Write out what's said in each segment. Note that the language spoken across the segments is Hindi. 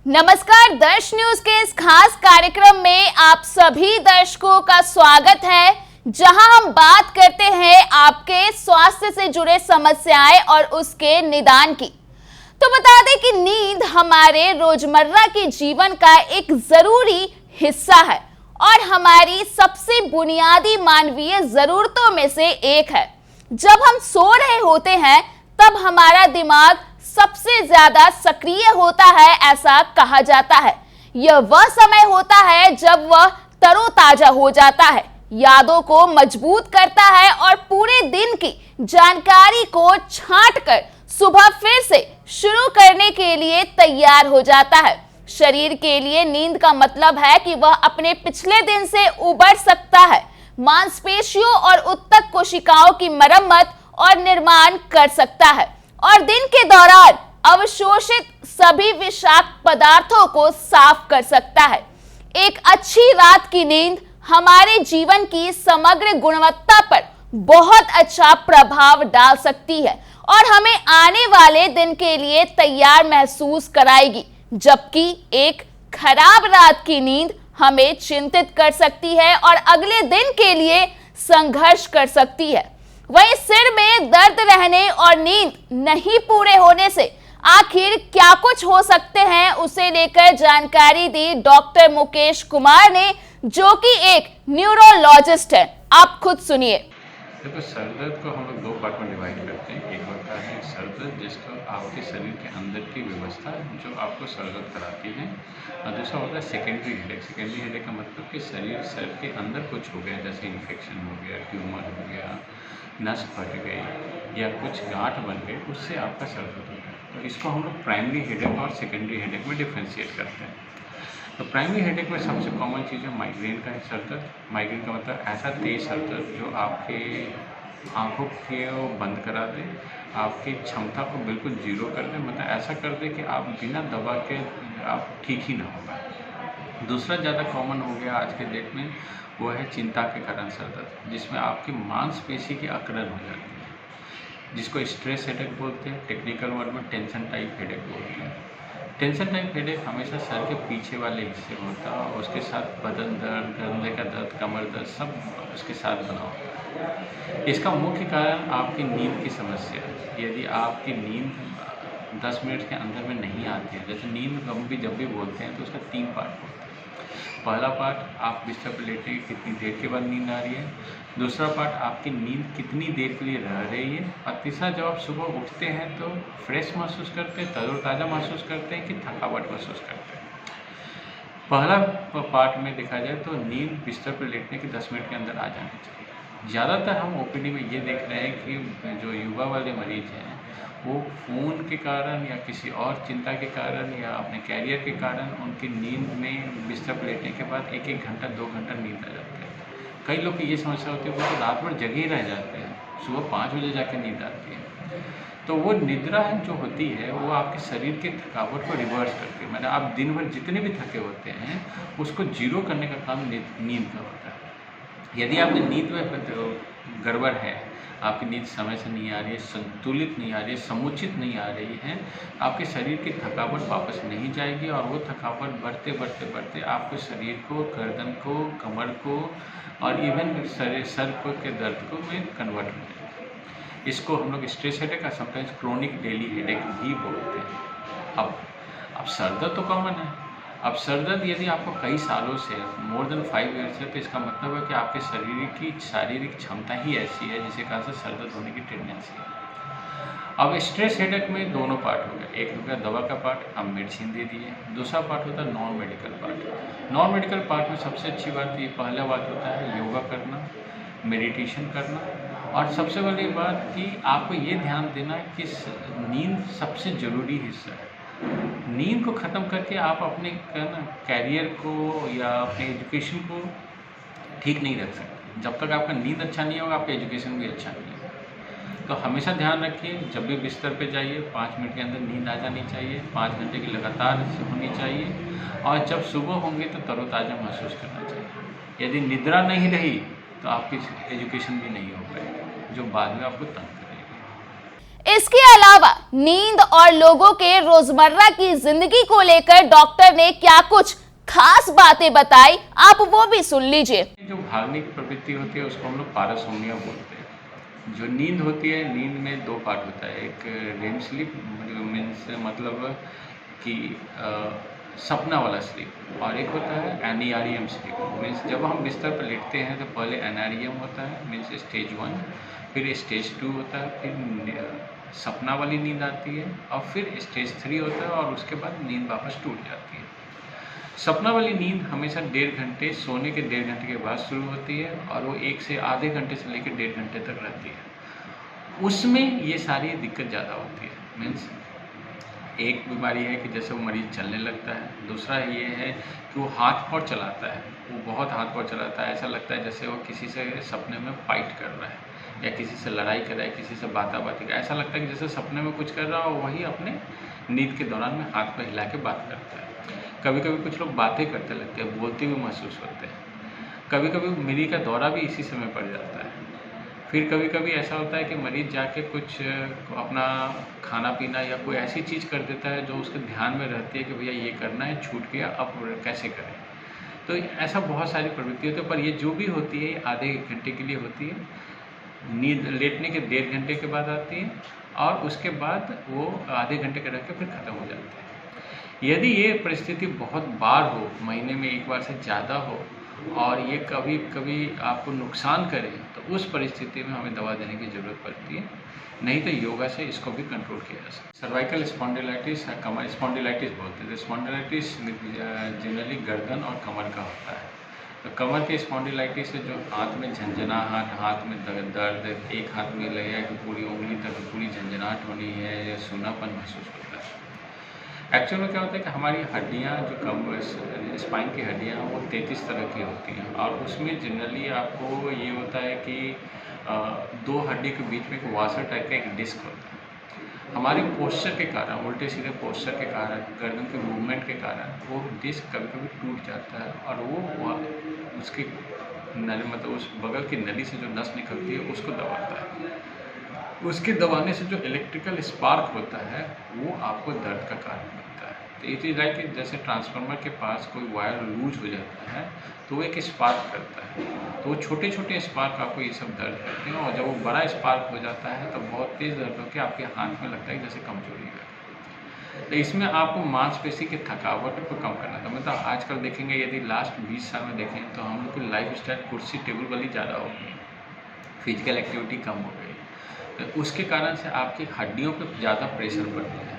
नमस्कार, दर्श न्यूज के इस खास कार्यक्रम में आप सभी दर्शकों का स्वागत है, जहां हम बात करते हैं आपके स्वास्थ्य से जुड़े समस्याएं और उसके निदान की। तो बता दें कि नींद हमारे रोजमर्रा के जीवन का एक जरूरी हिस्सा है और हमारी सबसे बुनियादी मानवीय जरूरतों में से एक है। जब हम सो रहे होते हैं तब हमारा दिमाग सबसे ज्यादा सक्रिय होता है, ऐसा कहा जाता है। यह वह समय होता है जब वह तरोताजा हो जाता है, यादों को मजबूत करता है और पूरे दिन की जानकारी को छांटकर सुबह फिर से शुरू करने के लिए तैयार हो जाता है। शरीर के लिए नींद का मतलब है कि वह अपने पिछले दिन से उबर सकता है, मांसपेशियों और ऊतक कोशिकाओं की मरम्मत और निर्माण कर सकता है और दिन के दौरान अवशोषित सभी विषाक्त पदार्थों को साफ कर सकता है। एक अच्छी रात की नींद हमारे जीवन की समग्र गुणवत्ता पर बहुत अच्छा प्रभाव डाल सकती है और हमें आने वाले दिन के लिए तैयार महसूस कराएगी, जबकि एक खराब रात की नींद हमें चिंतित कर सकती है और अगले दिन के लिए संघर्ष कर सकती है। वहीं सिर में दर्द रहने और नींद नहीं पूरे होने से आखिर क्या कुछ हो सकते हैं, उसे लेकर जानकारी दी डॉक्टर मुकेश कुमार ने, जो कि एक न्यूरोलॉजिस्ट है। आप खुद सुनिए। देखो, सर दर्द को हम लोग दो पार्ट में डिवाइड करते हैं। एक होता है सर दर्द, जिसको आपके शरीर के अंदर की व्यवस्था जो आपको सर दर्द कराती है, और दूसरा होता है सेकेंडरी हेडेक। सेकेंडरी हेडेक का मतलब कि सर के अंदर कुछ हो गया, जैसे इन्फेक्शन हो गया, ट्यूमर हो गया, नस फट गई या कुछ गांठ बन गई, उससे आपका सर दर्द हो गया। तो इसको हम लोग प्राइमरी हेडेक और सेकेंडरी हेडेक में डिफ्रेंशिएट करते हैं। तो प्राइमरी हेडेक में सबसे कॉमन चीज़ है माइग्रेन का है सर दर्द। माइग्रेन का मतलब ऐसा तेज सर दर्द जो आपके आँखों के बंद करा दे, आपकी क्षमता को बिल्कुल जीरो कर दे, मतलब ऐसा कर दे कि आप बिना दवा के आप ठीक ही ना हो पाए। दूसरा ज़्यादा कॉमन हो गया आज के डेट में, वो है चिंता के कारण सर दर्द, जिसमें आपकी मांसपेशी की अकड़न हो जाती है, जिसको स्ट्रेस हेडेक बोलते हैं। टेक्निकल वर्ड में टेंशन टाइप हेडेक बोलते हैं। टेंशन टाइप हेडेक हमेशा सर के पीछे वाले हिस्से में होता है और उसके साथ बदन दर्द, कंधे का दर्द, कमर दर्द सब उसके साथ बना होता है। इसका मुख्य कारण आपकी नींद की समस्या है। यदि आपकी नींद 10 मिनट के अंदर में नहीं आती है, जैसे नींद हम भी जब भी बोलते हैं तो उसका 3 पार्ट होता है। पहला पार्ट, आप बिस्तर पर लेटे कितनी देर के बाद नींद आ रही है। दूसरा पार्ट, आपकी नींद कितनी देर के लिए रह रही है। और तीसरा, जब आप सुबह उठते हैं तो फ्रेश महसूस करते हैं, तरोताज़ा महसूस करते हैं कि थकावट महसूस करते हैं। पहला पार्ट में देखा जाए तो नींद बिस्तर पर लेटने के 10 मिनट के अंदर आ जानी चाहिए। ज़्यादातर हम ओपीडी में ये देख रहे हैं कि जो युवा वाले मरीज हैं वो फ़ोन के कारण या किसी और चिंता के कारण या अपने कैरियर के कारण उनकी नींद में बिस्तर पर लेटने के बाद 1-1 घंटा 2 घंटा नींद आ जाती है। कई लोग की ये समस्या होती है, वो तो रात भर जगे ही रह जाते हैं, सुबह 5 बजे जाके नींद आती है। तो वो निद्रा जो होती है वो आपके शरीर की थकावट को रिवर्स करती है, मतलब आप दिन भर जितने भी थके होते हैं उसको जीरो करने का काम नींद का होता है। यदि आपकी नींद में गड़बड़ है, आपकी नींद समय से नहीं आ रही है, संतुलित नहीं आ रही है, समुचित नहीं आ रही है, आपके शरीर की थकावट वापस नहीं जाएगी और वो थकावट बढ़ते बढ़ते बढ़ते आपके शरीर को, गर्दन को, कमर को और इवन सर को के दर्द को में कन्वर्ट हो जाएगी। इसको हम लोग स्ट्रेस हेडेक या समटाइम्स क्रोनिक डेली हेडेक भी बोलते हैं। अब सर दर्द तो कॉमन है। अब सर दर्द यदि आपको कई सालों से, मोर देन 5 ईयर्स है, तो इसका मतलब है कि आपके शरीर की शारीरिक क्षमता ही ऐसी है जिसे कहा से सर दर्द होने की टेंडेंसी है। अब स्ट्रेस हेडेक में दोनों पार्ट हो गया। एक हो गया दवा का पार्ट, हम मेडिसिन दे दिए। दूसरा पार्ट होता है non medical part. Non medical part में सबसे अच्छी बात ये पहला बात होता है योगा करना, मेडिटेशन करना, और सबसे बड़ी बात कि आपको ये ध्यान देना कि नींद सबसे ज़रूरी हिस्सा है। नींद को ख़त्म करके आप अपने कैरियर को या अपने एजुकेशन को ठीक नहीं रख सकते। जब तक आपका नींद अच्छा नहीं होगा, आपका एजुकेशन भी अच्छा नहीं होगा। तो हमेशा ध्यान रखिए, जब भी बिस्तर पे जाइए 5 मिनट के अंदर नींद आ जानी चाहिए, 5 घंटे की लगातार होनी चाहिए, और जब सुबह होंगे तो तरोताज़ा महसूस करना चाहिए। यदि निद्रा नहीं रही तो आपकी एजुकेशन भी नहीं हो पाएगी, जो बाद में आपको तंग करेगी। इसके अलावा नींद और लोगों के रोजमर्रा की जिंदगी को लेकर डॉक्टर ने क्या कुछ खास बातें बताई, आप वो भी सुन लीजिए। जो भागने की प्रवृत्ति होती है उसको हम लोग पारासोम्निया बोलते हैं। जो नींद होती है, नींद में दो पार्ट होता है, एक रेम स्लीप मीन्स मतलब कि सपना वाला स्लीप, और एक होता है एनईआरईएम स्लीप मीन्स जब हम बिस्तर पर लेटते हैं तो पहले एनईआरईएम होता है मीन्स स्टेज 1, फिर स्टेज 2 होता है, फिर सपना वाली नींद आती है, और फिर स्टेज 3 होता है, और उसके बाद नींद वापस टूट जाती है। सपना वाली नींद हमेशा 1.5 घंटे, सोने के 1.5 घंटे के बाद शुरू होती है, और वो 1 से आधे घंटे से लेकर 1.5 घंटे तक रहती है। उसमें ये सारी दिक्कत ज़्यादा होती है। मीन्स एक बीमारी है कि जैसे वो मरीज़ चलने लगता है, दूसरा ये है कि वो हाथ पाँव चलाता है, वो बहुत हाथ पाँव चलाता है, ऐसा लगता है जैसे वो किसी से सपने में फाइट कर रहा है या किसी से लड़ाई कर रहा है, किसी से बाताबाती कर, ऐसा लगता है कि जैसे सपने में कुछ कर रहा हो वही अपने नींद के दौरान में हाथ पर हिला के बात करता है। कभी कभी कुछ लोग बातें करते लगते हैं, बोलते हुए महसूस होते हैं। कभी कभी मिर्गी का दौरा भी इसी समय पड़ जाता है। फिर कभी कभी ऐसा होता है कि मरीज़ जाके कुछ अपना खाना पीना या कोई ऐसी चीज़ कर देता है जो उसके ध्यान में रहती है कि भैया ये करना है, छूट गया, अब कैसे करें। तो ऐसा बहुत सारी प्रवृत्ति होती है, पर ये जो भी होती है आधे 1 घंटे के लिए होती है। नींद लेटने के 1.5 घंटे के बाद आती है, और उसके बाद वो आधे घंटे का रह के फिर ख़त्म हो जाती है। यदि ये परिस्थिति बहुत बार हो, महीने में 1 बार से ज़्यादा हो, और ये कभी कभी आपको नुकसान करे, तो उस परिस्थिति में हमें दवा देने की ज़रूरत पड़ती है, नहीं तो योगा से इसको भी कंट्रोल किया जा सकता है। सर्वाइकल स्पॉन्डिलाइटिस, कमर स्पॉन्डिलाइटिस बोलते हैं। स्पॉन्डिलाइटिस जनरली गर्दन और कमर का होता है। तो कमर के स्पॉन्डिलाइटिस से जो हाथ में झंझनाहट, हाथ में दर्द, एक हाथ में लगेगा कि पूरी उंगली तक पूरी झंझनाहट होनी है या सूनापन महसूस होता है। एक्चुअल में क्या होता है कि हमारी हड्डियाँ जो स्पाइन की हड्डियाँ वो 33 तरह की होती हैं, और उसमें जनरली आपको ये होता है कि 2 हड्डी के बीच में एक वाशर टाइप का एक डिस्क होता है। हमारे पोस्चर के कारण, उल्टे सीधे पोस्चर के कारण, गर्दन के मूवमेंट के कारण वो डिस्क कभी कभी टूट जाता है, और वो उसके मतलब उस बगल की नली से जो नस निकलती है उसको दबाता है। उसके दबाने से जो इलेक्ट्रिकल स्पार्क होता है वो आपको दर्द का कारण बनता है। तो इट इज़ लाइक जैसे ट्रांसफार्मर के पास कोई वायर लूज हो जाता है तो वो एक स्पार्क करता है, तो वो छोटे छोटे स्पार्क आपको ये सब दर्द करते हैं, और जब वो बड़ा स्पार्क हो जाता है तो बहुत तेज़ दर्द होकर आपके हाथ में लगता है जैसे कमजोरी है। तो इसमें आपको मांसपेशी की थकावट को कम करना था। मतलब आजकल देखेंगे, यदि लास्ट 20 साल में देखें तो हम लोग की लाइफ स्टाइल कुर्सी टेबल वाली ज़्यादा हो गई, फिजिकल एक्टिविटी कम हो गई, तो उसके कारण से आपकी हड्डियों पे ज़्यादा प्रेशर पड़ गया है,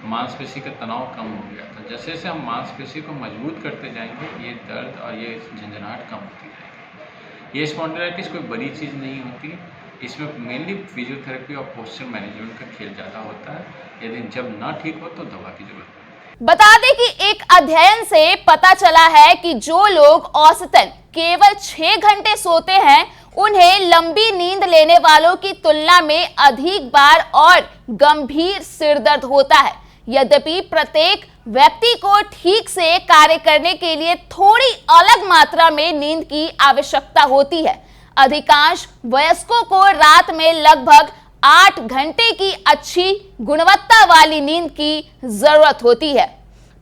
मांसपेशी का तनाव कम हो गया। तो जैसे जैसे हम मांसपेशी को मजबूत करते जाएंगे, ये दर्द और ये झंझनाहट कम होती जाएगी। ये स्पॉन्डिलाइटिस कोई बड़ी चीज़ नहीं होती, इसमें मेनली फिजियोथेरेपी और पोस्चर मैनेजमेंट का खेल ज़्यादा होता है। यदि जब ना ठीक हो तो दवा की जरूरत है। बता दें कि एक अध्ययन से पता चला है कि जो लोग औसतन केवल 6 घंटे सोते हैं उन्हें लंबी नींद लेने वालों की तुलना में अधिक बार और गंभीर सिरदर्द होता है। यद्यपि प्रत्येक व्यक्ति को ठीक से कार्य करने के लिए थोड़ी अलग मात्रा में नींद की आवश्यकता होती है। अधिकांश वयस्कों को रात में लगभग 8 घंटे की अच्छी गुणवत्ता वाली नींद की जरूरत होती है।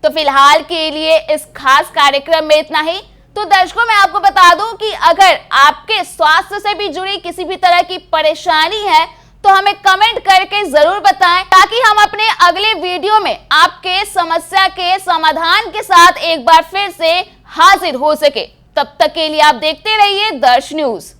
तो फिलहाल के लिए इस खास कार्यक्रम में इतना ही। तो दर्शकों, मैं आपको बता दूं कि अगर आपके स्वास्थ्य से भी जुड़ी किसी भी तरह की परेशानी है तो हमें कमेंट करके जरूर बताएं, ताकि हम अपने अगले वीडियो में आपके समस्या के समाधान के साथ एक बार फिर से हाजिर हो सके। तब तक के लिए आप देखते रहिए दर्श न्यूज।